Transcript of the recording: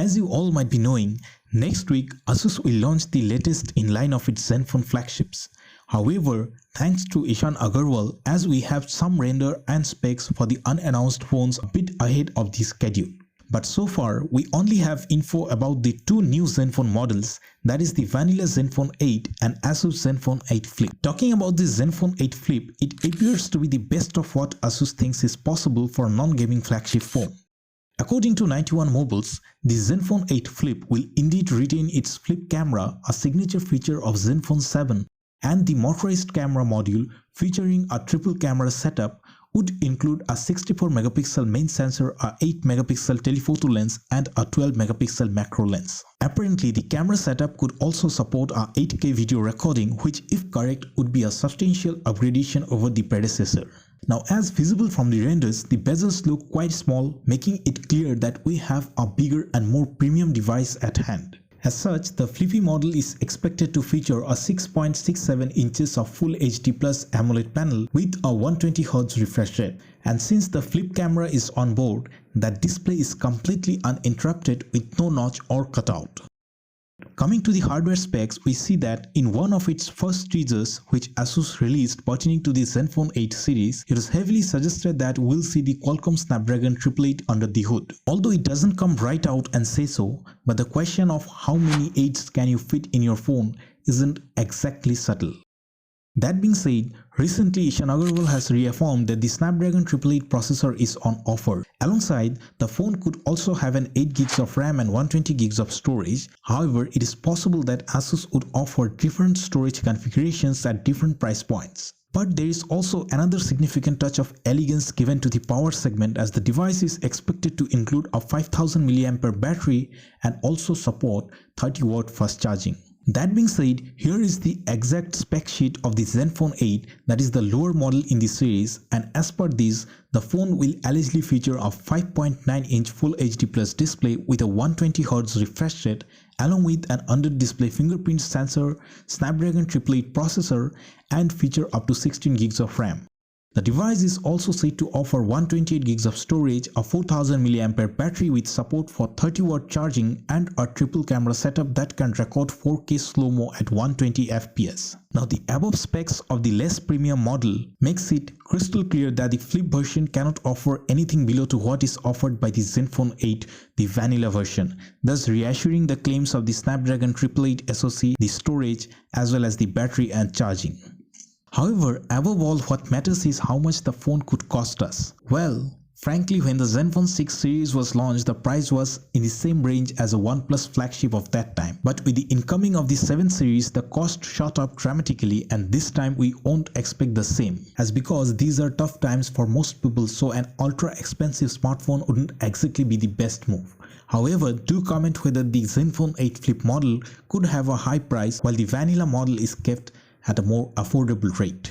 As you all might be knowing, next week Asus will launch the latest in line of its ZenFone flagships. However, thanks to Ishan Agarwal, as we have some render and specs for the unannounced phones a bit ahead of the schedule. But so far, we only have info about the two new ZenFone models, that is the vanilla ZenFone 8 and Asus ZenFone 8 Flip. Talking about the ZenFone 8 Flip, it appears to be the best of what Asus thinks is possible for a non-gaming flagship phone. According to 91 Mobiles, the ZenFone 8 Flip will indeed retain its flip camera, a signature feature of ZenFone 7, and the motorized camera module featuring a triple camera setup would include a 64 megapixel main sensor, a 8 megapixel telephoto lens and a 12 megapixel macro lens. Apparently, the camera setup could also support a 8K video recording, which if correct would be a substantial upgradation over the predecessor. Now, as visible from the renders, the bezels look quite small, making it clear that we have a bigger and more premium device at hand. As such, the Flippy model is expected to feature a 6.67 inches of Full HD Plus AMOLED panel with a 120Hz refresh rate. And since the flip camera is on board, that display is completely uninterrupted with no notch or cutout. Coming to the hardware specs, we see that in one of its first teasers which Asus released pertaining to the ZenFone 8 series, it was heavily suggested that we'll see the Qualcomm Snapdragon 888 under the hood. Although it doesn't come right out and say so, but the question of how many 8s can you fit in your phone isn't exactly subtle. That being said, recently Ishan Agarwal has reaffirmed that the Snapdragon 888 processor is on offer. Alongside, the phone could also have an 8GB of RAM and 120GB of storage. However, it is possible that Asus would offer different storage configurations at different price points. But there is also another significant touch of elegance given to the power segment, as the device is expected to include a 5000 mAh battery and also support 30W fast charging. That being said, here is the exact spec sheet of the ZenFone 8, that is the lower model in the series, and as per this, the phone will allegedly feature a 5.9-inch Full HD Plus display with a 120Hz refresh rate along with an under-display fingerprint sensor, Snapdragon 888 processor and feature up to 16GB of RAM. The device is also said to offer 128GB of storage, a 4000 mAh battery with support for 30W charging and a triple camera setup that can record 4K slow-mo at 120fps. Now, the above specs of the less premium model makes it crystal clear that the Flip version cannot offer anything below to what is offered by the ZenFone 8, the vanilla version, thus reassuring the claims of the Snapdragon 888 SoC, the storage as well as the battery and charging. However, above all, what matters is how much the phone could cost us. Well, frankly, when the ZenFone 6 series was launched, the price was in the same range as a OnePlus flagship of that time. But with the incoming of the 7 series, the cost shot up dramatically, and this time we won't expect the same. As because these are tough times for most people, so an ultra expensive smartphone wouldn't exactly be the best move. However, do comment whether the ZenFone 8 Flip model could have a high price while the vanilla model is kept at a more affordable rate.